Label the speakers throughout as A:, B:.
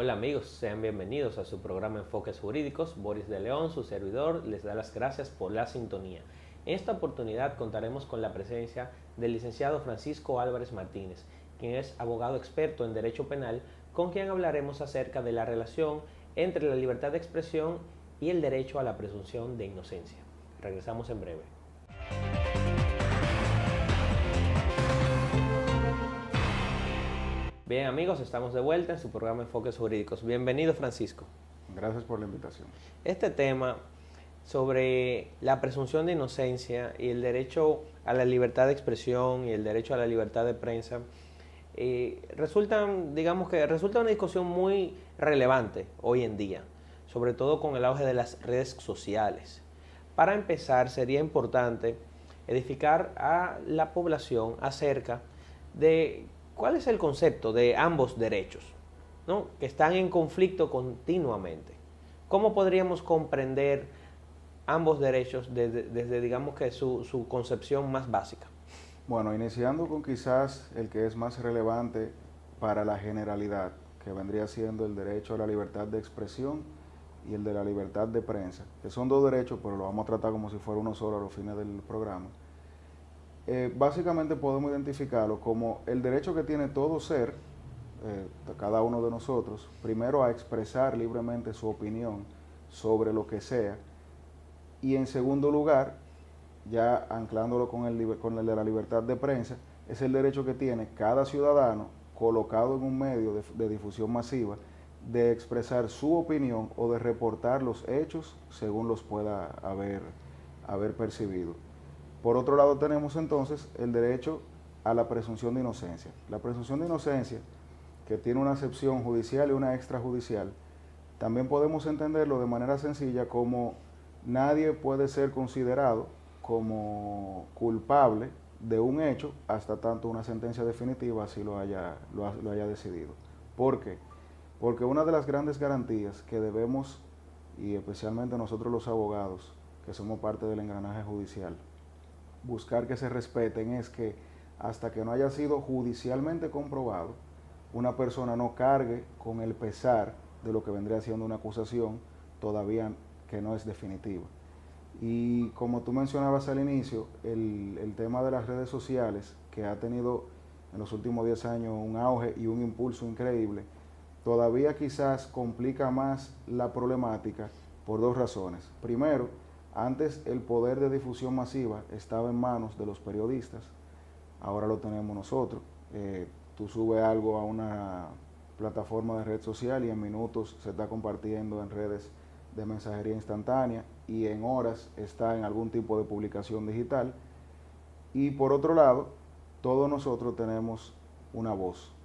A: Hola amigos, sean bienvenidos a su programa Enfoques Jurídicos. Boris de León, su servidor, les da las gracias por la sintonía. En esta oportunidad contaremos con la presencia del licenciado Francisco Álvarez Martínez, quien es abogado experto en Derecho Penal, con quien hablaremos acerca de la relación entre la libertad de expresión y el derecho a la presunción de inocencia. Regresamos en breve. Bien amigos, estamos de vuelta en su programa Enfoques Jurídicos. Bienvenido Francisco.
B: Gracias por la invitación.
A: Este tema sobre la presunción de inocencia y el derecho a la libertad de expresión y el derecho a la libertad de prensa resulta una discusión muy relevante hoy en día, sobre todo con el auge de las redes sociales. Para empezar, sería importante edificar a la población acerca de cuál es el concepto de ambos derechos, ¿no?, que están en conflicto continuamente. ¿Cómo podríamos comprender ambos derechos desde digamos que su concepción más básica?
B: Bueno, iniciando con quizás el que es más relevante para la generalidad, que vendría siendo el derecho a la libertad de expresión y el de la libertad de prensa, que son dos derechos, pero lo vamos a tratar como si fuera uno solo a los fines del programa. Básicamente podemos identificarlo como el derecho que tiene todo ser, cada uno de nosotros, primero a expresar libremente su opinión sobre lo que sea, y en segundo lugar, ya anclándolo con el de la libertad de prensa, es el derecho que tiene cada ciudadano colocado en un medio de difusión masiva de expresar su opinión o de reportar los hechos según los pueda haber percibido. Por otro lado tenemos entonces el derecho a la presunción de inocencia. La presunción de inocencia, que tiene una acepción judicial y una extrajudicial, también podemos entenderlo de manera sencilla como nadie puede ser considerado como culpable de un hecho hasta tanto una sentencia definitiva así lo haya decidido. ¿Por qué? Porque una de las grandes garantías que debemos, y especialmente nosotros los abogados, que somos parte del engranaje judicial, buscar que se respeten es que hasta que no haya sido judicialmente comprobado, una persona no cargue con el pesar de lo que vendría siendo una acusación todavía que no es definitiva. Y como tú mencionabas al inicio, el tema de las redes sociales, que ha tenido en los últimos 10 años un auge y un impulso increíble, todavía quizás complica más la problemática por dos razones. Primero, antes el poder de difusión masiva estaba en manos de los periodistas, ahora lo tenemos nosotros. Tú subes algo a una plataforma de red social y en minutos se está compartiendo en redes de mensajería instantánea y en horas está en algún tipo de publicación digital. Y por otro lado, todos nosotros tenemos una voz.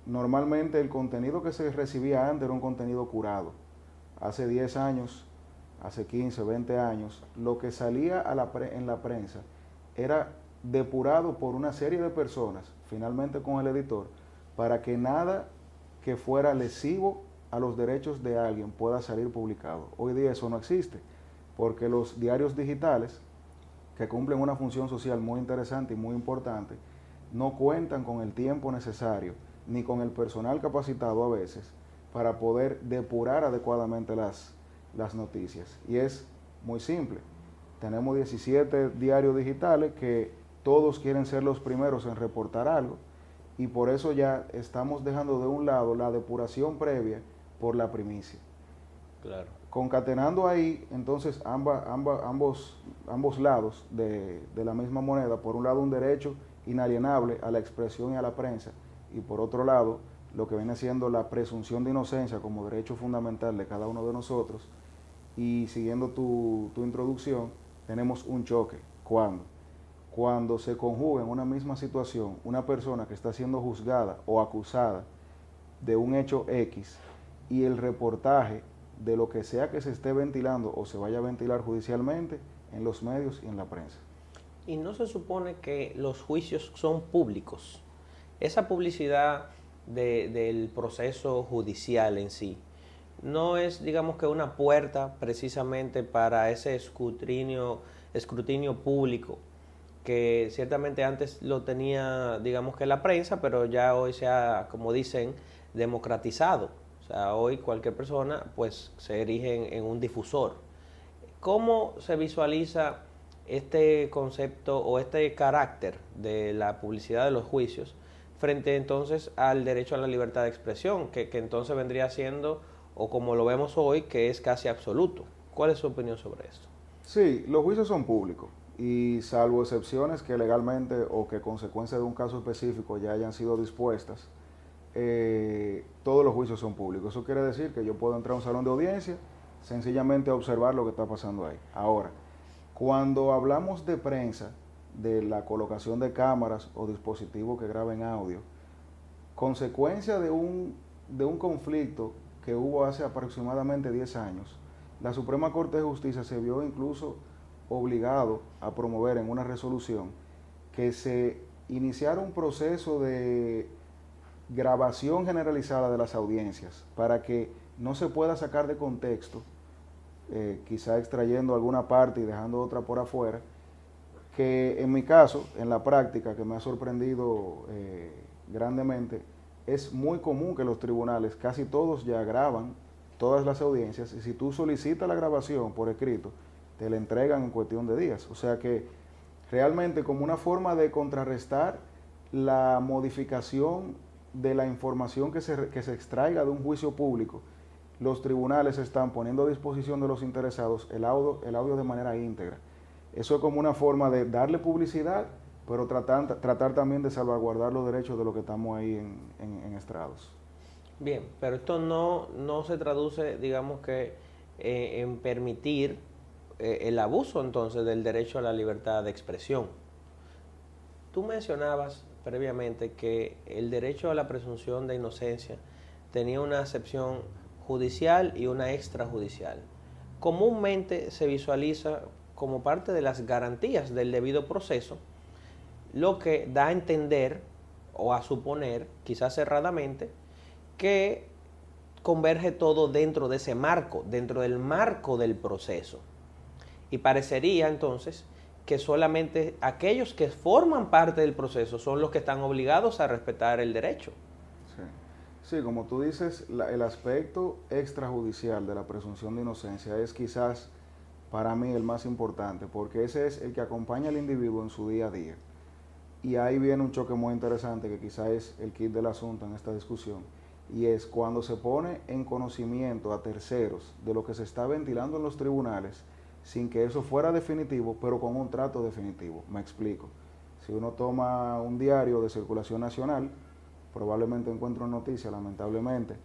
B: Normalmente el contenido que se recibía antes era un contenido curado. Hace 10 años, hace 15, 20 años, lo que salía en la prensa era depurado por una serie de personas, finalmente con el editor, para que nada que fuera lesivo a los derechos de alguien pueda salir publicado. Hoy día eso no existe, porque los diarios digitales, que cumplen una función social muy interesante y muy importante, no cuentan con el tiempo necesario, ni con el personal capacitado a veces, para poder depurar adecuadamente las noticias. Y es muy simple. Tenemos 17 diarios digitales que todos quieren ser los primeros en reportar algo, y por eso ya estamos dejando de un lado la depuración previa por la primicia.
A: Claro.
B: Concatenando ahí entonces ambos lados de la misma moneda, por un lado un derecho inalienable a la expresión y a la prensa, y por otro lado lo que viene siendo la presunción de inocencia como derecho fundamental de cada uno de nosotros. Y siguiendo tu introducción, tenemos un choque. Cuando se conjuga en una misma situación una persona que está siendo juzgada o acusada de un hecho X y el reportaje de lo que sea que se esté ventilando o se vaya a ventilar judicialmente en los medios y en la prensa.
A: Y no se supone que los juicios son públicos. Esa publicidad del proceso judicial en sí no es, digamos que una puerta precisamente para ese escrutinio público que ciertamente antes lo tenía, digamos que la prensa, pero ya hoy se ha, como dicen, democratizado. O sea, hoy cualquier persona pues se erige en un difusor. ¿Cómo se visualiza este concepto o este carácter de la publicidad de los juicios frente entonces al derecho a la libertad de expresión, que entonces vendría siendo, o como lo vemos hoy, que es casi absoluto? ¿Cuál es su opinión sobre esto?
B: Sí, los juicios son públicos y salvo excepciones que legalmente o que consecuencia de un caso específico ya hayan sido dispuestas, todos los juicios son públicos. Eso quiere decir que yo puedo entrar a un salón de audiencia sencillamente a observar lo que está pasando ahí. Ahora, cuando hablamos de prensa, de la colocación de cámaras o dispositivos que graben audio, consecuencia de un conflicto que hubo hace aproximadamente 10 años, la Suprema Corte de Justicia se vio incluso obligado a promover en una resolución que se iniciara un proceso de grabación generalizada de las audiencias para que no se pueda sacar de contexto, quizá extrayendo alguna parte y dejando otra por afuera, que en mi caso, en la práctica, que me ha sorprendido grandemente, es muy común que los tribunales, casi todos ya graban todas las audiencias, y si tú solicitas la grabación por escrito, te la entregan en cuestión de días. O sea que realmente, como una forma de contrarrestar la modificación de la información que se extraiga de un juicio público, los tribunales están poniendo a disposición de los interesados el audio de manera íntegra. Eso es como una forma de darle publicidad, pero tratar también de salvaguardar los derechos de los que estamos ahí en estrados.
A: Bien, pero esto no se traduce, digamos que, en permitir el abuso entonces del derecho a la libertad de expresión. Tú mencionabas previamente que el derecho a la presunción de inocencia tenía una acepción judicial y una extrajudicial. Comúnmente se visualiza como parte de las garantías del debido proceso, lo que da a entender o a suponer, quizás erradamente, que converge todo dentro de ese marco, dentro del marco del proceso. Y parecería entonces que solamente aquellos que forman parte del proceso son los que están obligados a respetar el derecho.
B: Sí, como tú dices, el aspecto extrajudicial de la presunción de inocencia es quizás para mí el más importante, porque ese es el que acompaña al individuo en su día a día. Y ahí viene un choque muy interesante que quizás es el kit del asunto en esta discusión, y es cuando se pone en conocimiento a terceros de lo que se está ventilando en los tribunales sin que eso fuera definitivo, pero con un trato definitivo. Me explico. Si uno toma un diario de circulación nacional, probablemente encuentre una noticia, lamentablemente,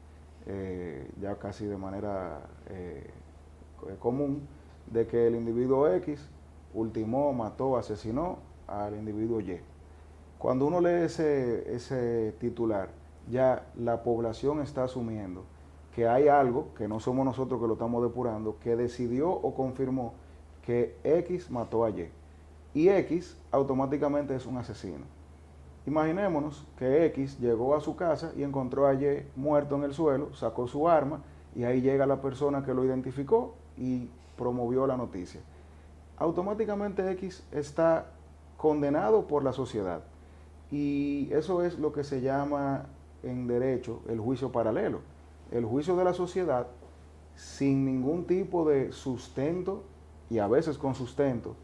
B: ya casi de manera común, de que el individuo X ultimó, mató, asesinó al individuo Y. Cuando uno lee ese titular, ya la población está asumiendo que hay algo, que no somos nosotros que lo estamos depurando, que decidió o confirmó que X mató a Y. Y X automáticamente es un asesino. Imaginémonos que X llegó a su casa y encontró a Y muerto en el suelo, sacó su arma y ahí llega la persona que lo identificó y promovió la noticia. Automáticamente X está condenado por la sociedad. Y eso es lo que se llama en derecho el juicio paralelo. El juicio de la sociedad sin ningún tipo de sustento, y a veces con sustento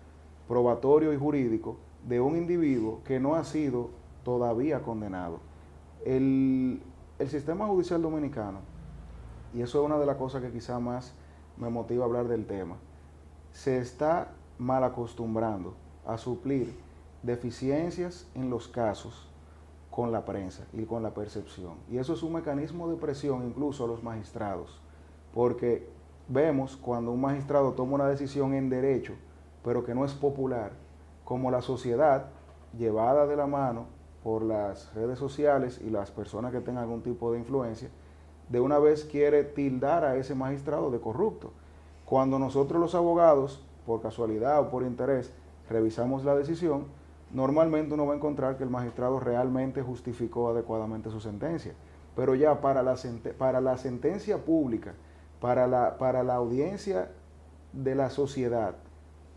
B: probatorio y jurídico, de un individuo que no ha sido todavía condenado. El sistema judicial dominicano, y eso es una de las cosas que quizá más me motiva a hablar del tema, se está mal acostumbrando a suplir deficiencias en los casos con la prensa y con la percepción. Y eso es un mecanismo de presión incluso a los magistrados, porque vemos cuando un magistrado toma una decisión en derecho, pero que no es popular, como la sociedad, llevada de la mano por las redes sociales y las personas que tengan algún tipo de influencia, de una vez quiere tildar a ese magistrado de corrupto. Cuando nosotros los abogados, por casualidad o por interés, revisamos la decisión, normalmente uno va a encontrar que el magistrado realmente justificó adecuadamente su sentencia. Pero ya para la sentencia pública, para la audiencia de la sociedad,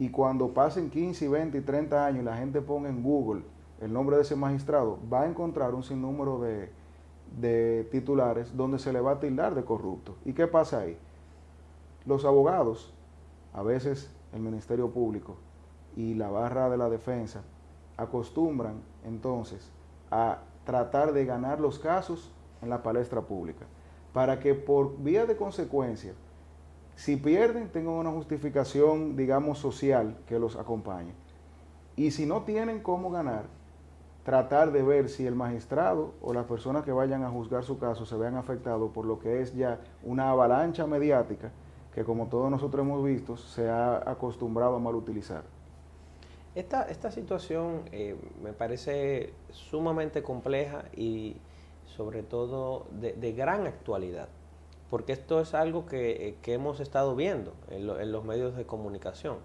B: y cuando pasen 15, 20 y 30 años y la gente ponga en Google el nombre de ese magistrado, va a encontrar un sinnúmero de titulares donde se le va a tildar de corrupto. ¿Y qué pasa ahí? Los abogados, a veces el Ministerio Público y la barra de la defensa, acostumbran entonces a tratar de ganar los casos en la palestra pública, para que por vía de consecuencia, si pierden, tengan una justificación, digamos, social que los acompañe. Y si no tienen cómo ganar, tratar de ver si el magistrado o las personas que vayan a juzgar su caso se vean afectados por lo que es ya una avalancha mediática que, como todos nosotros hemos visto, se ha acostumbrado a mal utilizar.
A: Esta situación me parece sumamente compleja y sobre todo de gran actualidad, porque esto es algo que hemos estado viendo en los medios de comunicación,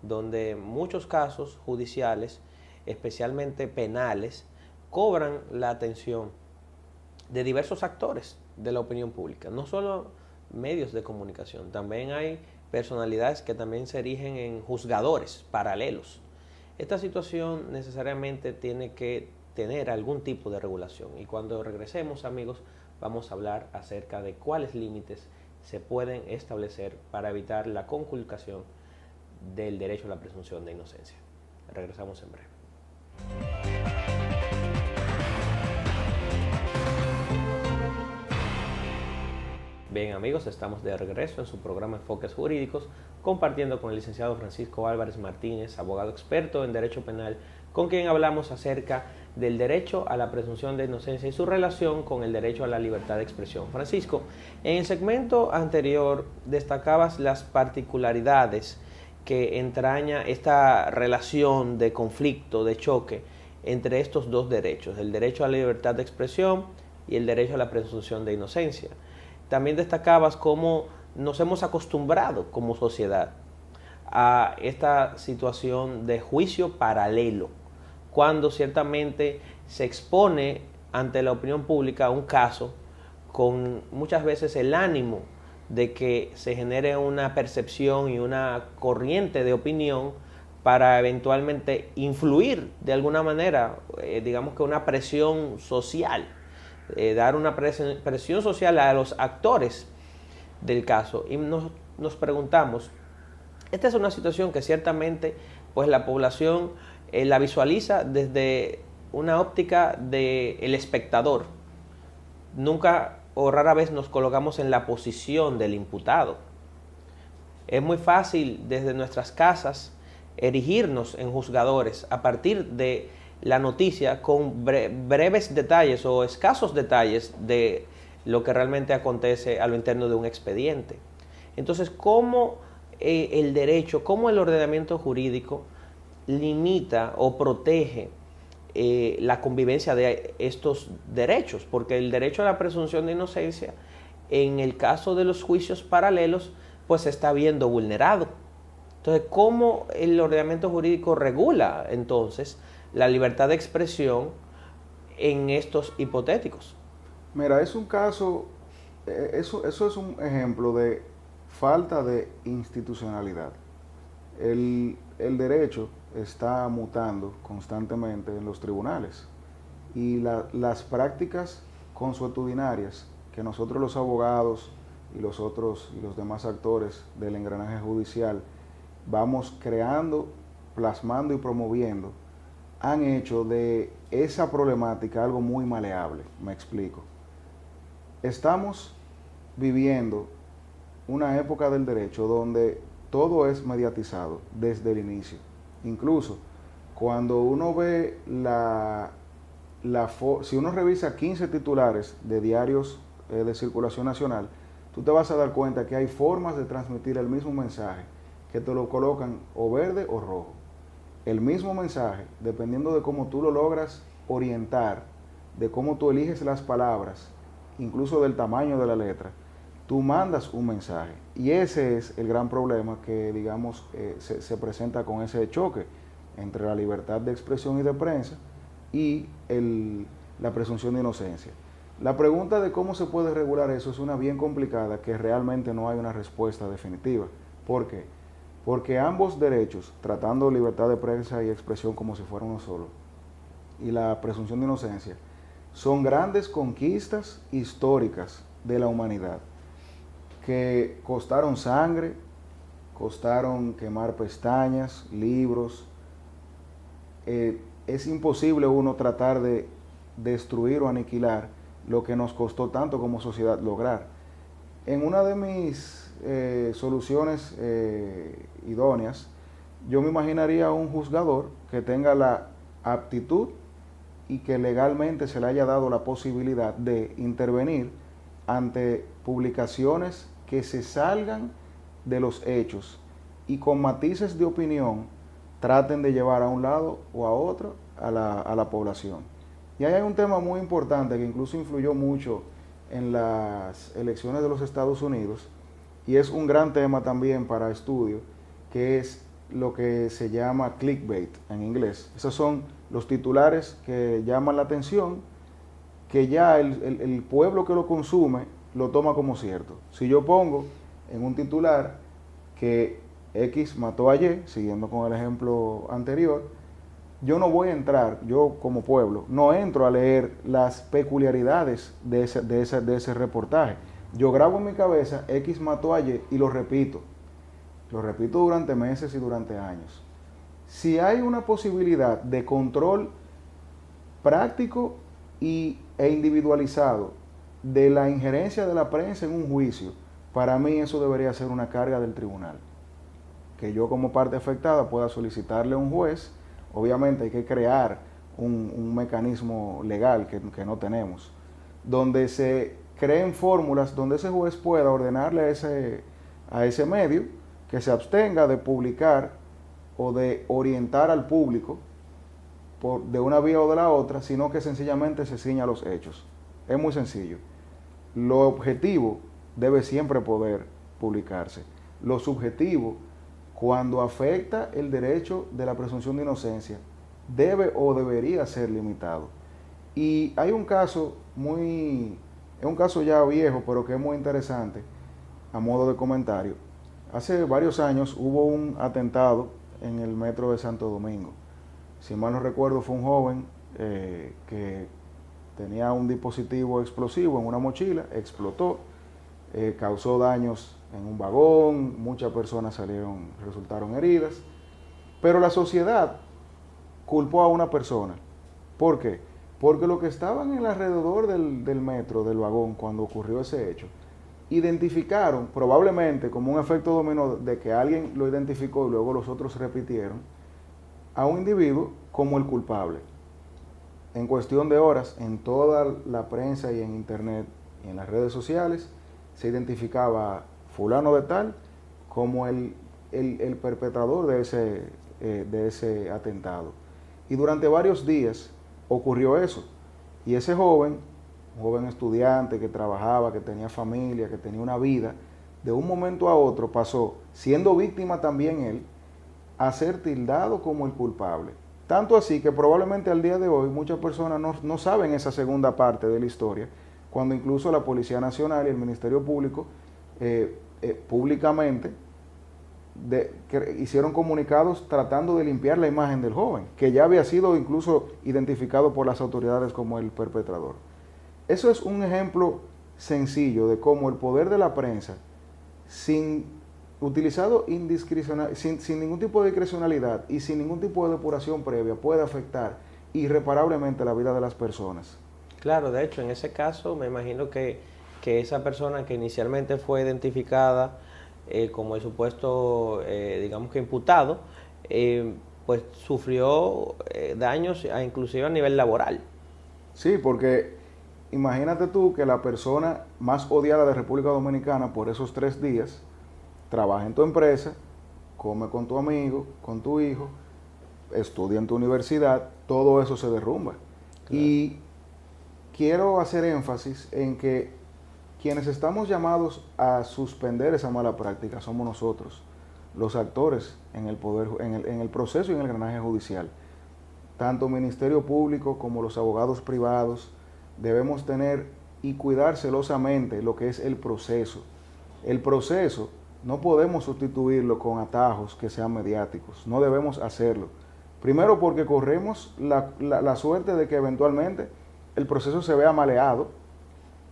A: donde muchos casos judiciales, especialmente penales, cobran la atención de diversos actores de la opinión pública, no solo medios de comunicación, también hay personalidades que también se erigen en juzgadores paralelos. Esta situación necesariamente tiene que tener algún tipo de regulación y cuando regresemos, amigos, vamos a hablar acerca de cuáles límites se pueden establecer para evitar la conculcación del derecho a la presunción de inocencia. Regresamos en breve. Bien, amigos, estamos de regreso en su programa Enfoques Jurídicos, compartiendo con el licenciado Francisco Álvarez Martínez, abogado experto en Derecho Penal, con quien hablamos acerca del derecho a la presunción de inocencia y su relación con el derecho a la libertad de expresión. Francisco, en el segmento anterior destacabas las particularidades que entraña esta relación de conflicto, de choque entre estos dos derechos, el derecho a la libertad de expresión y el derecho a la presunción de inocencia. También destacabas cómo nos hemos acostumbrado como sociedad a esta situación de juicio paralelo, cuando ciertamente se expone ante la opinión pública un caso con muchas veces el ánimo de que se genere una percepción y una corriente de opinión para eventualmente influir de alguna manera, digamos que una presión social, dar una presión social a los actores del caso. Y nos preguntamos, esta es una situación que ciertamente pues la población la visualiza desde una óptica del espectador. Nunca o rara vez nos colocamos en la posición del imputado. Es muy fácil desde nuestras casas erigirnos en juzgadores a partir de la noticia con breves detalles o escasos detalles de lo que realmente acontece a lo interno de un expediente. Entonces, ¿cómo el derecho, cómo el ordenamiento jurídico limita o protege la convivencia de estos derechos? Porque el derecho a la presunción de inocencia, en el caso de los juicios paralelos, pues se está viendo vulnerado. Entonces, ¿cómo el ordenamiento jurídico regula entonces la libertad de expresión en estos hipotéticos?
B: Mira, es un caso, eso es un ejemplo de falta de institucionalidad. El derecho está mutando constantemente en los tribunales y las prácticas consuetudinarias que nosotros los abogados y los demás actores del engranaje judicial vamos creando, plasmando y promoviendo han hecho de esa problemática algo muy maleable. Me explico. Estamos viviendo una época del derecho donde todo es mediatizado desde el inicio. Incluso cuando uno ve si uno revisa 15 titulares de diarios de circulación nacional, tú te vas a dar cuenta que hay formas de transmitir el mismo mensaje que te lo colocan o verde o rojo. El mismo mensaje, dependiendo de cómo tú lo logras orientar, de cómo tú eliges las palabras, incluso del tamaño de la letra, tú mandas un mensaje. Y ese es el gran problema que, digamos, se presenta con ese choque entre la libertad de expresión y de prensa y la presunción de inocencia. La pregunta de cómo se puede regular eso es una bien complicada que realmente no hay una respuesta definitiva. ¿Por qué? porque ambos derechos, tratando libertad de prensa y expresión como si fuera uno solo, y la presunción de inocencia, son grandes conquistas históricas de la humanidad, que costaron sangre, costaron quemar pestañas, libros. Es imposible uno tratar de destruir o aniquilar lo que nos costó tanto como sociedad lograr. En una de mis soluciones idóneas, yo me imaginaría un juzgador que tenga la aptitud y que legalmente se le haya dado la posibilidad de intervenir ante publicaciones que se salgan de los hechos y con matices de opinión traten de llevar a un lado o a otro a la población. Y ahí hay un tema muy importante que incluso influyó mucho en las elecciones de los Estados Unidos y es un gran tema también para estudio, que es lo que se llama clickbait en inglés. Esos son los titulares que llaman la atención, que ya el pueblo que lo consume lo toma como cierto. Si yo pongo en un titular que X mató a Y, siguiendo con el ejemplo anterior, yo no voy a entrar, yo como pueblo, no entro a leer las peculiaridades de ese reportaje. Yo grabo en mi cabeza X mató a Y y lo repito durante meses y durante años. Si hay una posibilidad de control práctico e individualizado de la injerencia de la prensa en un juicio, para mí eso debería ser una carga del tribunal. Que yo como parte afectada pueda solicitarle a un juez. Obviamente hay que crear un mecanismo legal que no tenemos, donde se creen fórmulas donde ese juez pueda ordenarle a ese medio que se abstenga de publicar o de orientar al público de una vía o de la otra, sino que sencillamente se ciña a los hechos. Es muy sencillo. Lo objetivo debe siempre poder publicarse. Lo subjetivo, cuando afecta el derecho de la presunción de inocencia, debe o debería ser limitado. Y hay un caso es un caso ya viejo, pero que es muy interesante, a modo de comentario. Hace varios años hubo un atentado en el metro de Santo Domingo. Si mal no recuerdo, fue un joven que tenía un dispositivo explosivo en una mochila, explotó, causó daños en un vagón, muchas personas resultaron heridas, pero la sociedad culpó a una persona. ¿Por qué? Porque los que estaban en el alrededor del metro, del vagón, cuando ocurrió ese hecho, identificaron, probablemente como un efecto dominó de que alguien lo identificó y luego los otros repitieron, a un individuo como el culpable. En cuestión de horas, en toda la prensa y en internet y en las redes sociales, se identificaba a fulano de tal como el perpetrador de ese atentado. Y durante varios días ocurrió eso. Y ese joven, un joven estudiante que trabajaba, que tenía familia, que tenía una vida, de un momento a otro pasó, siendo víctima también él, a ser tildado como el culpable. Tanto así que probablemente al día de hoy muchas personas no saben esa segunda parte de la historia, cuando incluso la Policía Nacional y el Ministerio Público públicamente hicieron comunicados tratando de limpiar la imagen del joven, que ya había sido incluso identificado por las autoridades como el perpetrador. Eso es un ejemplo sencillo de cómo el poder de la prensa, utilizado sin ningún tipo de discrecionalidad y sin ningún tipo de depuración previa, puede afectar irreparablemente la vida de las personas.
A: Claro, de hecho, en ese caso me imagino que esa persona que inicialmente fue identificada como el supuesto, digamos que imputado, pues sufrió daños inclusive a nivel laboral.
B: Sí, porque imagínate tú que la persona más odiada de República Dominicana por esos 3 días trabaja en tu empresa, come con tu amigo, con tu hijo, estudia en tu universidad, todo eso se derrumba. Claro. Y quiero hacer énfasis en que quienes estamos llamados a suspender esa mala práctica somos nosotros, los actores en el poder, en el proceso y en el engranaje judicial. Tanto Ministerio Público como los abogados privados debemos tener y cuidar celosamente lo que es el proceso. El proceso no podemos sustituirlo con atajos que sean mediáticos, no debemos hacerlo. Primero porque corremos la suerte de que eventualmente el proceso se vea maleado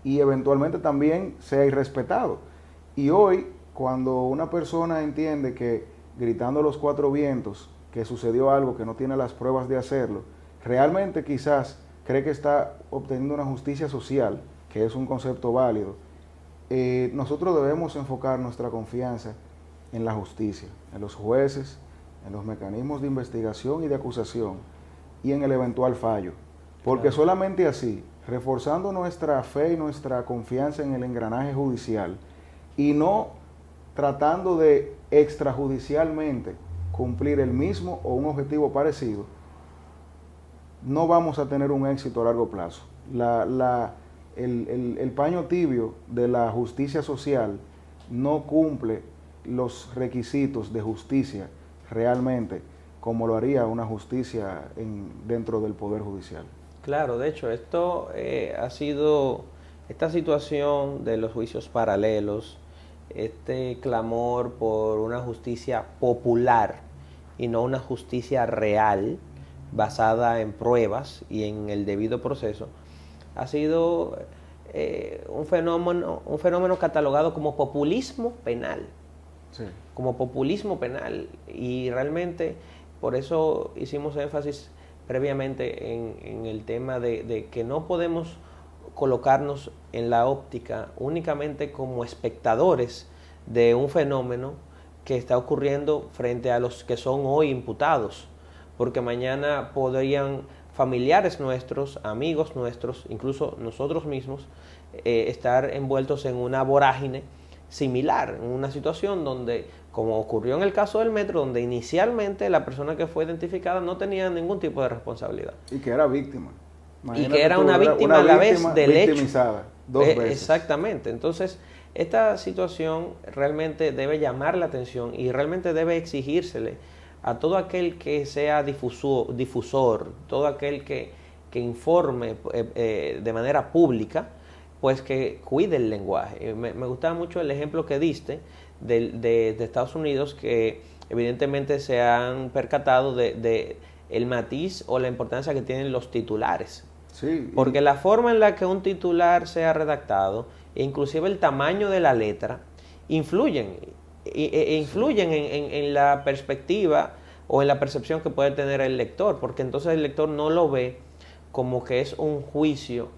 B: y eventualmente también sea irrespetado. Y hoy, cuando una persona entiende que gritando a los cuatro vientos que sucedió algo, que no tiene las pruebas de hacerlo, realmente quizás cree que está obteniendo una justicia social, que es un concepto válido, nosotros debemos enfocar nuestra confianza en la justicia, en los jueces, en los mecanismos de investigación y de acusación y en el eventual fallo. Porque claro, solamente así, reforzando nuestra fe y nuestra confianza en el engranaje judicial y no tratando de extrajudicialmente cumplir el mismo o un objetivo parecido, no vamos a tener un éxito a largo plazo. El paño tibio de la justicia social no cumple los requisitos de justicia realmente como lo haría una justicia dentro del Poder Judicial.
A: Claro, de hecho, esto ha sido, esta situación de los juicios paralelos, este clamor por una justicia popular y no una justicia real, basada en pruebas y en el debido proceso, ha sido un fenómeno catalogado como populismo penal. Sí. Como populismo penal. Y realmente por eso hicimos énfasis previamente en el tema de que no podemos colocarnos en la óptica únicamente como espectadores de un fenómeno que está ocurriendo frente a los que son hoy imputados, porque mañana podrían familiares nuestros, amigos nuestros, incluso nosotros mismos, estar envueltos en una vorágine similar, en una situación donde, como ocurrió en el caso del metro, donde inicialmente la persona que fue identificada no tenía ningún tipo de responsabilidad.
B: Y que era víctima.
A: Imagínate, y que era una víctima a la vez del hecho.
B: Dos veces.
A: Exactamente. Entonces, esta situación realmente debe llamar la atención y realmente debe exigírsele a todo aquel que sea difusor, todo aquel que informe de manera pública, pues que cuide el lenguaje. Me gustaba mucho el ejemplo que diste de Estados Unidos, que evidentemente se han percatado de el matiz o la importancia que tienen los titulares.
B: Sí.
A: Porque la forma en la que un titular sea redactado, e inclusive el tamaño de la letra, influyen en la perspectiva o en la percepción que puede tener el lector, porque entonces el lector no lo ve como que es un juicio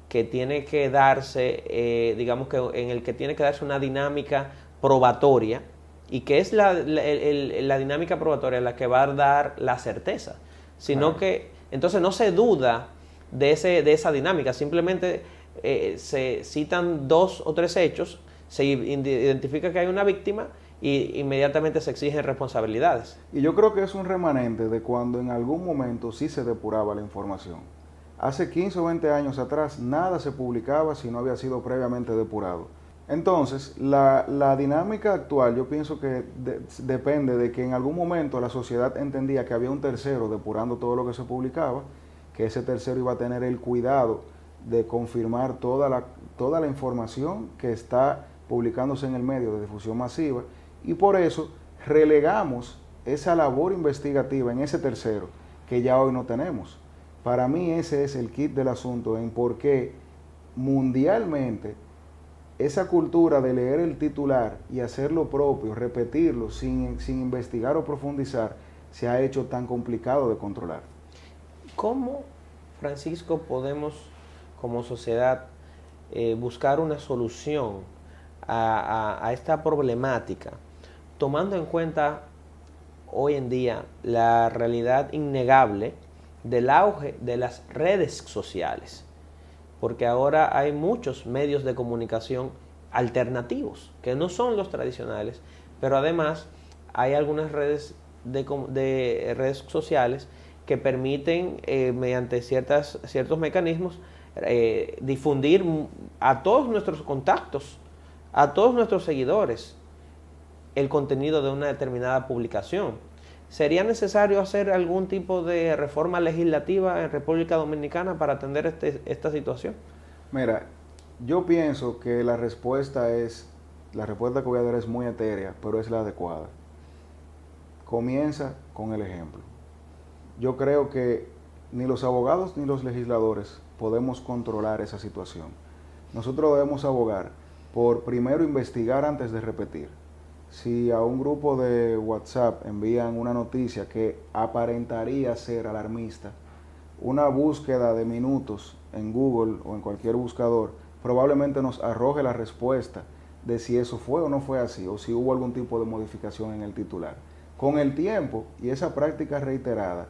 A: que tiene que darse, digamos que en el que tiene que darse una dinámica probatoria, y que es la dinámica probatoria la que va a dar la certeza, sino que entonces no se duda de esa dinámica, simplemente se citan 2 o 3 hechos, se identifica que hay una víctima y inmediatamente se exigen responsabilidades.
B: Y yo creo que es un remanente de cuando en algún momento sí se depuraba la información. Hace 15 o 20 años atrás nada se publicaba si no había sido previamente depurado. Entonces, la dinámica actual yo pienso que depende de que en algún momento la sociedad entendía que había un tercero depurando todo lo que se publicaba, que ese tercero iba a tener el cuidado de confirmar toda la información que está publicándose en el medio de difusión masiva, y por eso relegamos esa labor investigativa en ese tercero que ya hoy no tenemos. Para mí ese es el kit del asunto en por qué mundialmente esa cultura de leer el titular y hacer lo propio, repetirlo sin investigar o profundizar, se ha hecho tan complicado de controlar.
A: ¿Cómo, Francisco, podemos como sociedad buscar una solución a esta problemática, tomando en cuenta hoy en día la realidad innegable del auge de las redes sociales? Porque ahora hay muchos medios de comunicación alternativos, que no son los tradicionales, pero además hay algunas redes de redes sociales que permiten, mediante ciertos mecanismos, difundir a todos nuestros contactos, a todos nuestros seguidores, el contenido de una determinada publicación. ¿Sería necesario hacer algún tipo de reforma legislativa en República Dominicana para atender esta situación?
B: Mira, yo pienso que la respuesta es la respuesta que voy a dar es muy etérea, pero es la adecuada. Comienza con el ejemplo. Yo creo que ni los abogados ni los legisladores podemos controlar esa situación. Nosotros debemos abogar por primero investigar antes de repetir. Si a un grupo de WhatsApp envían una noticia que aparentaría ser alarmista, una búsqueda de minutos en Google o en cualquier buscador probablemente nos arroje la respuesta de si eso fue o no fue así, o si hubo algún tipo de modificación en el titular. Con el tiempo y esa práctica reiterada,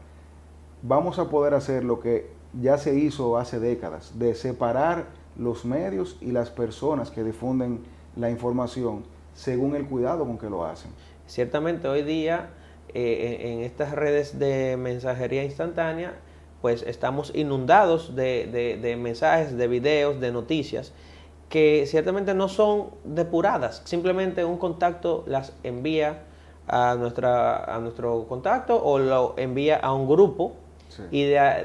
B: vamos a poder hacer lo que ya se hizo hace décadas, de separar los medios y las personas que difunden la información según el cuidado con que lo hacen.
A: Ciertamente hoy día en estas redes de mensajería instantánea, pues estamos inundados de mensajes, de videos, de noticias que ciertamente no son depuradas. Simplemente un contacto las envía a nuestro contacto o lo envía a un grupo. Sí.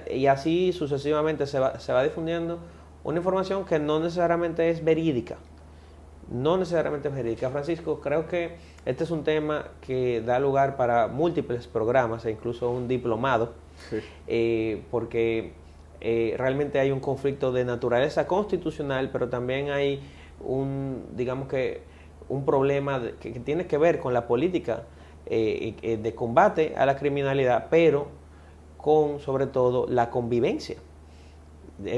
A: Y así sucesivamente se va difundiendo una información que no necesariamente es verídica. No necesariamente es verídica. Francisco, creo que este es un tema que da lugar para múltiples programas e incluso un diplomado, sí. Porque realmente hay un conflicto de naturaleza constitucional, pero también hay digamos que un problema que tiene que ver con la política de combate a la criminalidad, pero con sobre todo la convivencia,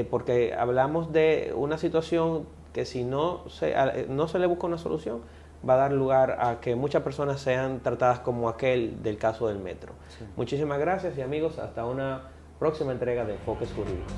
A: porque hablamos de una situación que si no se le busca una solución, va a dar lugar a que muchas personas sean tratadas como aquel del caso del metro. Sí. Muchísimas gracias y amigos, hasta una próxima entrega de Enfoques Jurídicos.